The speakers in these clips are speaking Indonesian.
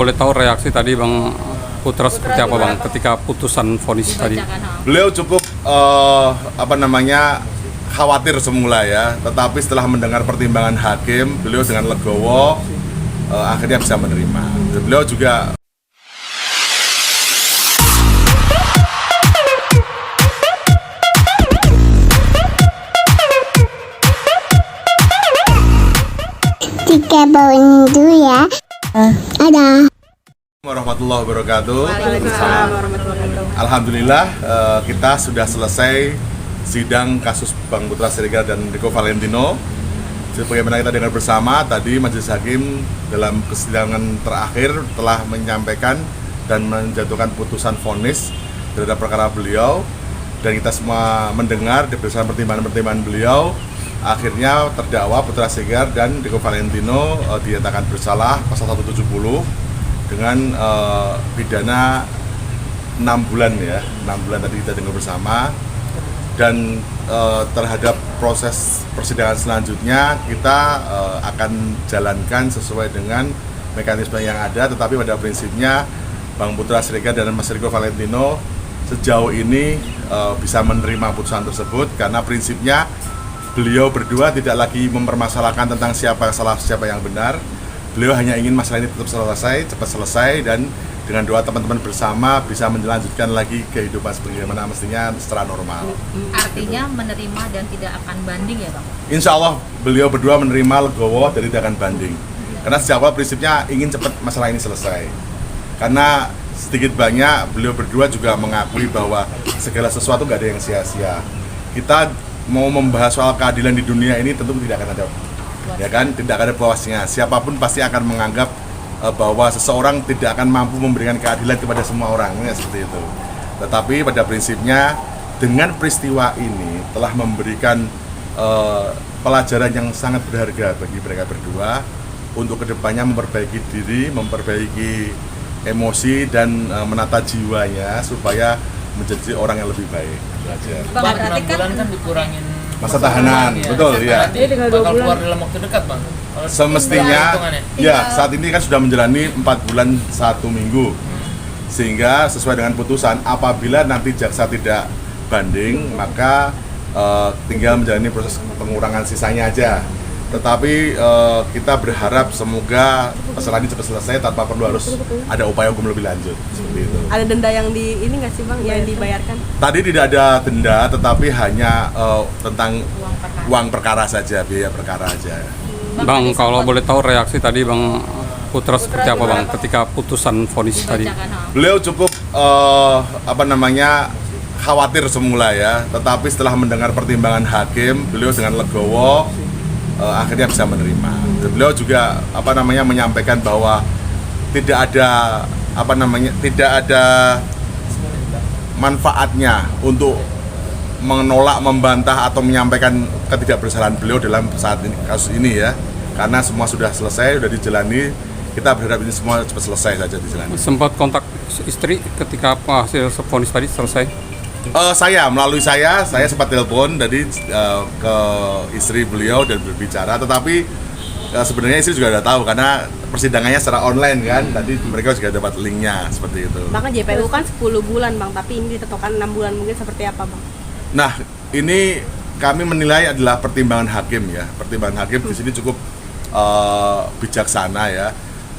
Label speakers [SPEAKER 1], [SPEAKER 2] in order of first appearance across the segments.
[SPEAKER 1] Boleh tahu reaksi tadi Bang Putra seperti apa Bang ketika putusan vonis tadi?
[SPEAKER 2] Beliau cukup khawatir semula ya, tetapi setelah mendengar pertimbangan hakim, beliau dengan legowo akhirnya bisa menerima. Dan beliau juga
[SPEAKER 3] Tiga bawain dulu ya. Ada.
[SPEAKER 2] warahmatullahi wabarakatuh.
[SPEAKER 4] Waalaikumsalam warahmatullahi wabarakatuh.
[SPEAKER 2] Alhamdulillah kita sudah selesai sidang kasus Bang Putra Siregar dan Rico Valentino. Sebagaimana kita dengar bersama tadi, majelis hakim dalam persidangan terakhir telah menyampaikan dan menjatuhkan putusan vonis terhadap perkara beliau, dan kita semua mendengar berdasarkan pertimbangan-pertimbangan beliau. Akhirnya terdakwa Putra Siregar dan Rico Valentino dinyatakan bersalah pasal 170 dengan pidana 6 bulan ya, 6 bulan tadi kita dengar bersama. Dan terhadap proses persidangan selanjutnya kita akan jalankan sesuai dengan mekanisme yang ada, tetapi pada prinsipnya Bang Putra Siregar dan Mas Rico Valentino sejauh ini bisa menerima putusan tersebut, karena prinsipnya beliau berdua tidak lagi mempermasalahkan tentang siapa yang salah, siapa yang benar. Beliau hanya ingin masalah ini tetap selesai, cepat selesai, dan dengan doa teman-teman bersama bisa menlanjutkan lagi kehidupan sebagaimana mestinya secara normal.
[SPEAKER 4] Artinya menerima dan tidak akan banding ya Bang?
[SPEAKER 2] Insya Allah beliau berdua menerima legowo dari tidak akan banding. Karena sejak awal prinsipnya ingin cepat masalah ini selesai. Karena sedikit banyak beliau berdua juga mengakui bahwa segala sesuatu nggak ada yang sia-sia. Kita mau membahas soal keadilan di dunia ini tentu tidak akan ada, ya kan, tidak ada puasnya. Siapapun pasti akan menganggap bahwa seseorang tidak akan mampu memberikan keadilan kepada semua orang, ya, seperti itu. Tetapi pada prinsipnya dengan peristiwa ini telah memberikan pelajaran yang sangat berharga bagi mereka berdua untuk kedepannya memperbaiki diri, memperbaiki emosi, dan menata jiwanya supaya menjadi orang yang lebih baik. Belajar.
[SPEAKER 4] Bang, berarti
[SPEAKER 5] 6 bulan kan dikurangin
[SPEAKER 2] Masa tahanan,
[SPEAKER 5] ya.
[SPEAKER 2] betul ya.
[SPEAKER 5] Berarti bakal keluar dalam waktu dekat Bang? Kalau
[SPEAKER 2] Semestinya,
[SPEAKER 5] hitungannya.
[SPEAKER 2] ya saat ini kan sudah menjalani 4 bulan 1 minggu. Sehingga sesuai dengan putusan, apabila nanti jaksa tidak banding, maka tinggal menjalani proses pengurangan sisanya aja. Tetapi kita berharap semoga masalah ini cepat selesai tanpa perlu harus ada upaya hukum lebih lanjut, seperti itu.
[SPEAKER 6] Ada denda yang di ini nggak sih Bang, yang dibayarkan?
[SPEAKER 2] Tadi tidak ada denda, tetapi hanya tentang uang perkara saja, biaya perkara aja.
[SPEAKER 1] Bang, kalau boleh tahu reaksi tadi Bang Putra seperti apa Bang ketika putusan vonis tadi?
[SPEAKER 2] Beliau cukup khawatir semula ya, tetapi setelah mendengar pertimbangan hakim, beliau dengan legowo akhirnya bisa menerima. Dan beliau juga menyampaikan bahwa tidak ada manfaatnya untuk menolak, membantah atau menyampaikan ketidakbersalahan beliau dalam saat ini, kasus ini ya, karena semua sudah selesai, sudah dijalani. Kita berharap ini semua cepat selesai saja dijalani.
[SPEAKER 1] Sempat kontak istri ketika hasil vonis tadi selesai?
[SPEAKER 2] Melalui saya sempat telepon tadi ke istri beliau dan berbicara, tetapi sebenarnya istri juga udah tahu karena persidangannya secara online kan, tadi mereka juga dapat linknya seperti itu.
[SPEAKER 6] Bahkan JPU kan 10 bulan Bang, tapi ini ditetapkan 6 bulan, mungkin seperti apa Bang?
[SPEAKER 2] Nah, ini kami menilai adalah pertimbangan hakim ya. Pertimbangan hakim di sini cukup bijaksana ya,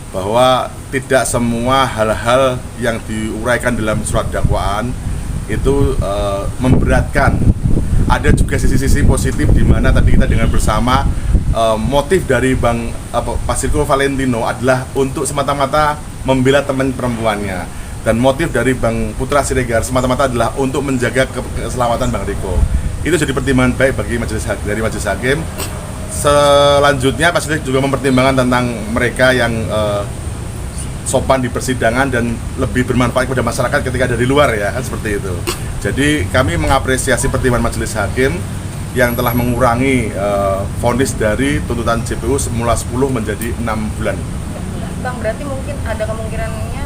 [SPEAKER 2] bahwa tidak semua hal-hal yang diuraikan dalam surat dakwaan itu memberatkan. Ada juga sisi-sisi positif di mana tadi kita dengar bersama motif dari Pak Rico Valentino adalah untuk semata-mata membela teman perempuannya, dan motif dari Bang Putra Siregar semata-mata adalah untuk menjaga keselamatan Bang Rico. Itu jadi pertimbangan baik bagi majelis hakim. Selanjutnya Pak Siregar juga mempertimbangkan tentang mereka yang sopan di persidangan dan lebih bermanfaat kepada masyarakat ketika dari luar ya, kan seperti itu. Jadi kami mengapresiasi pertimbangan majelis hakim yang telah mengurangi vonis dari tuntutan JPU semula 10 menjadi 6 bulan.
[SPEAKER 7] Bang, berarti mungkin ada kemungkinannya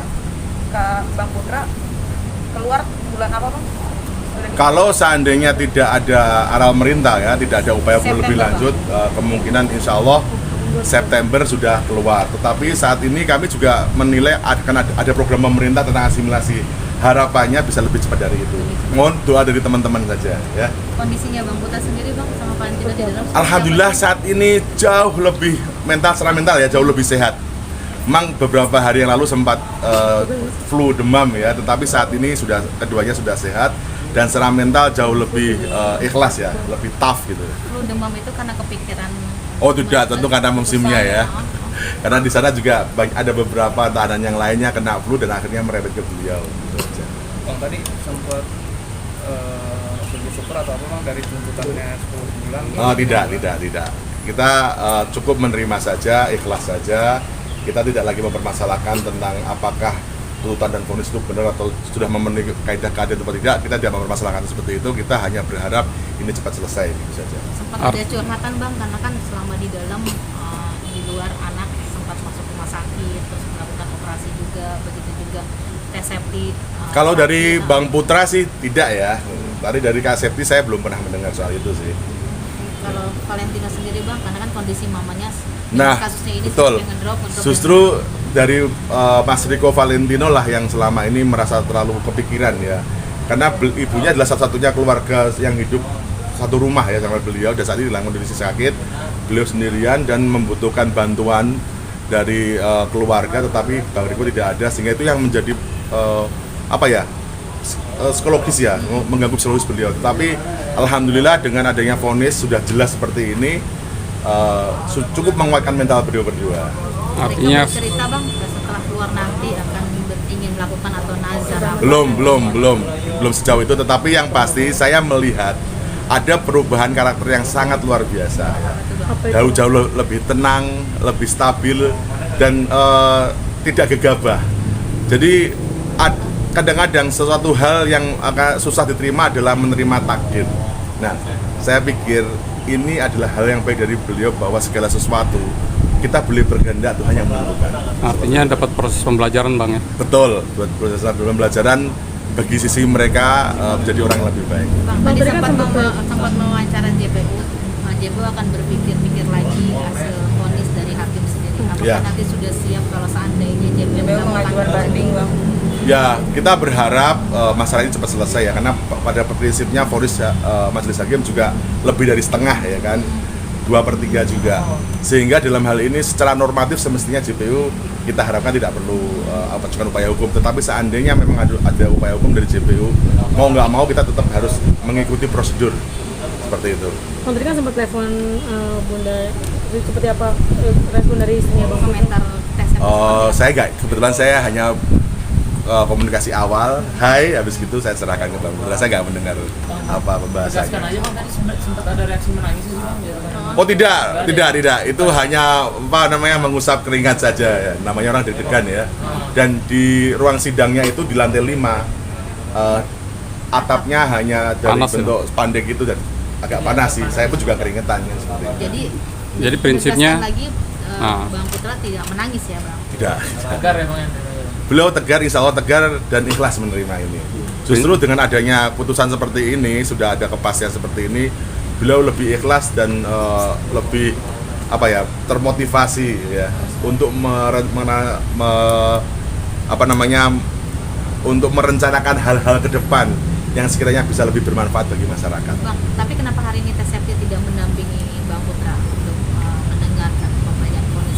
[SPEAKER 7] Bang Putra keluar bulan apa Bang?
[SPEAKER 2] Kalau seandainya tidak ada aral merintah ya, tidak ada upaya hukum lebih
[SPEAKER 7] September,
[SPEAKER 2] lanjut, kemungkinan insya Allah September sudah keluar. Tetapi saat ini kami juga menilai akan ada program pemerintah tentang asimilasi. Harapannya bisa lebih cepat dari itu. Mohon doa dari teman-teman saja ya.
[SPEAKER 4] Kondisinya Bang Putra sendiri Bang sama Valentino di dalam?
[SPEAKER 2] Alhamdulillah saat ini jauh lebih secara mental ya jauh lebih sehat. Memang beberapa hari yang lalu sempat flu demam ya, tetapi saat ini keduanya sudah sehat dan secara mental jauh lebih ikhlas ya, lebih tough gitu.
[SPEAKER 4] Flu demam itu karena kepikiran?
[SPEAKER 2] Oh tidak, tentu karena musimnya ya. Karena di sana juga ada beberapa tahanan yang lainnya kena flu dan akhirnya merembet ke beliau. Gitu aja.
[SPEAKER 5] Bang tadi sempat syukur atau apa Bang dari tuntutannya 10 bulan?
[SPEAKER 2] Oh tidak. Kita cukup menerima saja, ikhlas saja. Kita tidak lagi mempermasalahkan tentang apakah tuntutan dan vonis itu benar atau sudah memenuhi kaidah keadilan atau tidak. Kita tidak mempermasalahkan seperti itu. Kita hanya berharap ini cepat selesai gitu saja.
[SPEAKER 4] Sempat ada curhatan Bang karena kan selama di dalam di luar anak sempat masuk rumah sakit terus melakukan operasi juga, begitu juga tes septi.
[SPEAKER 2] Kalau dari Bang Putra sih tidak ya. Tadi dari Kak Septi saya belum pernah mendengar soal itu sih.
[SPEAKER 4] Kalau Valentino sendiri Bang, karena kan kondisi mamanya
[SPEAKER 2] Nah,
[SPEAKER 4] kasusnya ini
[SPEAKER 2] betul.
[SPEAKER 4] ngedrop.
[SPEAKER 2] Justru dari Mas Rico Valentino lah yang selama ini merasa terlalu kepikiran ya. Karena ibunya adalah satu-satunya keluarga yang hidup satu rumah ya sama beliau. Dan saat ini dalam kondisi sakit, beliau sendirian dan membutuhkan bantuan dari keluarga, tetapi Bang Rico tidak ada, sehingga itu yang menjadi psikologis ya, mengganggu psikologis beliau. Tetapi alhamdulillah dengan adanya vonis sudah jelas seperti ini, cukup menguatkan mental beliau berdua.
[SPEAKER 1] Artinya
[SPEAKER 4] cerita Bang setelah keluar nanti akan ingin melakukan atau nazar apa?
[SPEAKER 2] Belum sejauh itu, tetapi yang pasti saya melihat ada perubahan karakter yang sangat luar biasa. Jauh-jauh lebih tenang, lebih stabil dan tidak gegabah. Jadi kadang-kadang sesuatu hal yang agak susah diterima adalah menerima takdir. Nah, saya pikir ini adalah hal yang baik dari beliau bahwa segala sesuatu kita boleh berkehendak, Tuhan yang menentukan.
[SPEAKER 1] artinya dapat proses pembelajaran Bang ya.
[SPEAKER 2] Betul, buat proses pembelajaran bagi sisi mereka menjadi orang yang lebih baik.
[SPEAKER 4] Bang, tadi sempat mewawancara JPU. JPU akan berpikir lagi hasil vonis dari hakim sendiri. Apakah
[SPEAKER 2] Ya.
[SPEAKER 4] nanti sudah siap kalau seandainya JPU
[SPEAKER 7] mengajukan banding Bang?
[SPEAKER 2] Ya, kita berharap masalah ini cepat selesai ya, karena pada prinsipnya vonis majelis hakim juga lebih dari setengah ya kan, 2/3 juga. Sehingga dalam hal ini secara normatif semestinya JPU kita harapkan tidak perlu ajukan upaya hukum. Tetapi seandainya memang ada upaya hukum dari JPU, mau nggak mau kita tetap harus mengikuti prosedur seperti itu.
[SPEAKER 6] Bang tadi kan sempat telepon Bunda, seperti apa respon dari istrinya Bang?
[SPEAKER 4] komentar tes
[SPEAKER 2] Saya kebetulan saya hanya komunikasi awal, hai, habis gitu saya serahkan ke Bang Putra. Saya nggak mendengar apa pembahasannya.
[SPEAKER 5] Tegaskan aja Bang, tadi sempat ada reaksi menangis sih Bang.
[SPEAKER 2] Oh tidak, itu hanya mengusap keringat saja ya. Namanya orang deg-degan ya. Dan di ruang sidangnya itu di lantai 5 atapnya hanya dari
[SPEAKER 1] Panas,
[SPEAKER 2] bentuk spandek itu dan agak panas sih. Saya pun juga keringetan kan seperti itu.
[SPEAKER 1] Jadi prinsipnya
[SPEAKER 4] menegaskan lagi Bang Putra tidak menangis ya Bang.
[SPEAKER 2] Tidak.
[SPEAKER 5] Tegar ya Bang ya.
[SPEAKER 2] Beliau tegar, insya Allah tegar dan ikhlas menerima ini. Justru dengan adanya putusan seperti ini, sudah ada kepastian seperti ini, beliau lebih ikhlas dan lebih termotivasi ya untuk untuk merencanakan hal-hal ke depan yang sekiranya bisa lebih bermanfaat bagi masyarakat.
[SPEAKER 4] Bang, tapi kenapa hari ini tes septi tidak mendampingi Bang Putra untuk mendengarkan pembacaan vonis?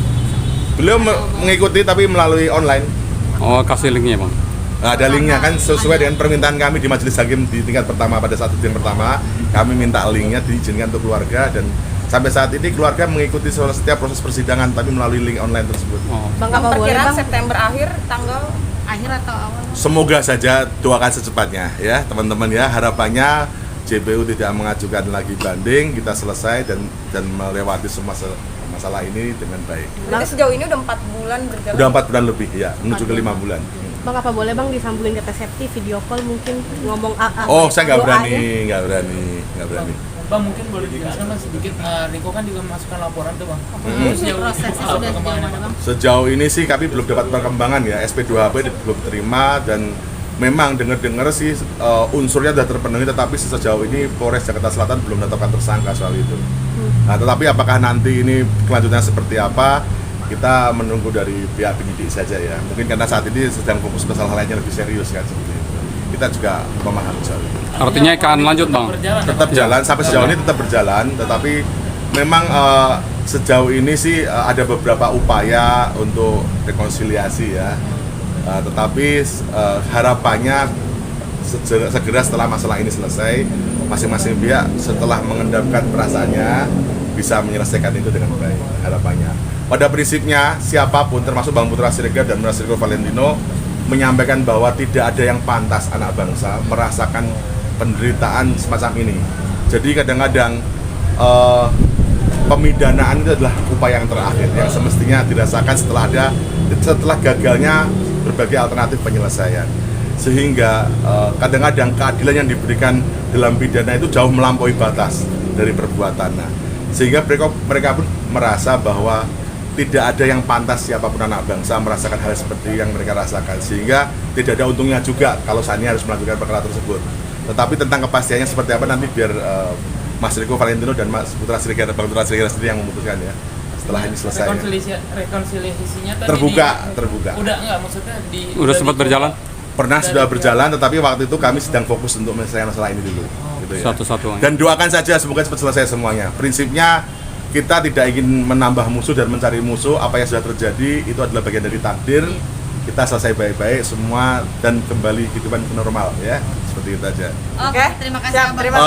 [SPEAKER 2] Beliau mengikuti tapi melalui online.
[SPEAKER 1] oh kasih linknya Bang.
[SPEAKER 2] Nah, ada linknya kan sesuai dengan permintaan kami di majelis hakim di tingkat pertama. Pada saat sidang pertama kami minta linknya diizinkan untuk keluarga, dan sampai saat ini keluarga mengikuti setiap proses persidangan tapi melalui link online tersebut.
[SPEAKER 1] Oh.
[SPEAKER 6] Bang apa boleh
[SPEAKER 7] Perkiraan
[SPEAKER 6] Bang?
[SPEAKER 7] September akhir tanggal
[SPEAKER 4] Akhir atau awal?
[SPEAKER 2] Semoga saja, doakan secepatnya ya teman-teman ya. Harapannya JPU tidak mengajukan lagi banding, kita selesai dan melewati semua masalah ini dengan baik.
[SPEAKER 7] berarti sejauh ini udah 4 bulan berjalan.
[SPEAKER 2] Udah 4 bulan lebih ya, menuju ke 5 bulan.
[SPEAKER 6] Bang apa boleh Bang disambungin ke tes septi video call mungkin ngomong
[SPEAKER 2] Oh, saya nggak
[SPEAKER 6] doa
[SPEAKER 2] berani,
[SPEAKER 6] ya?
[SPEAKER 2] nggak berani.
[SPEAKER 5] Bang mungkin boleh dijelaskan Mas sedikit, Riko kan juga masukkan laporan tuh Bang.
[SPEAKER 4] Prosesnya sudah sejauh mana Bang?
[SPEAKER 2] Sejauh ini sih kami belum dapat perkembangan ya, SP2HP belum terima dan memang dengar-dengar sih unsurnya sudah terpenuhi, tetapi sejauh ini Polres Jakarta Selatan belum menetapkan tersangka soal itu. Nah, tetapi apakah nanti ini kelanjutannya seperti apa, kita menunggu dari pihak penyidik saja ya. Mungkin karena saat ini sedang fokus ke hal lainnya lebih serius kan seperti itu. Kita juga memahami soal itu.
[SPEAKER 1] Artinya akan lanjut bang.
[SPEAKER 5] Berjalan,
[SPEAKER 2] Tetap jalan sampai sejauh ini tetap berjalan, tetapi memang sejauh ini sih ada beberapa upaya untuk rekonsiliasi ya. Tetapi harapannya segera setelah masalah ini selesai, masing-masing pihak setelah mengendamkan perasaannya bisa menyelesaikan itu dengan baik, harapannya. Pada prinsipnya siapapun termasuk Bang Putra Siregar dan Mas Rico Valentino menyampaikan bahwa tidak ada yang pantas anak bangsa merasakan penderitaan semacam ini. Jadi kadang-kadang pemidanaan itu adalah upaya yang terakhir yang semestinya dirasakan setelah gagalnya berbagai alternatif penyelesaian. Sehingga kadang-kadang keadilan yang diberikan dalam pidana itu jauh melampaui batas dari perbuatan. Nah, sehingga mereka pun merasa bahwa tidak ada yang pantas siapapun anak bangsa merasakan hal seperti yang mereka rasakan, sehingga tidak ada untungnya juga kalau saatnya harus melanjutkan perkara tersebut. Tetapi tentang kepastiannya seperti apa nanti biar Mas Rico Valentino dan Mas Putra Siregar, Bang Putra Siregar sendiri yang memutuskan ya setelah ini selesai.
[SPEAKER 5] Rekonsiliasinya tadi
[SPEAKER 2] terbuka.
[SPEAKER 5] Udah enggak, maksudnya
[SPEAKER 1] Udah sempat berjalan?
[SPEAKER 2] Pernah sudah berjalan, tetapi waktu itu kami sedang fokus untuk menyelesaikan masalah ini dulu. Gitu ya.
[SPEAKER 1] Satu-satu.
[SPEAKER 2] Dan doakan saja semoga cepat selesai semuanya. Prinsipnya kita tidak ingin menambah musuh dan mencari musuh. Apa yang sudah terjadi itu adalah bagian dari takdir. Kita selesai baik-baik semua dan kembali kehidupan normal ya. Seperti itu aja.
[SPEAKER 4] Oke, terima kasih.
[SPEAKER 7] Siap, terima kasih.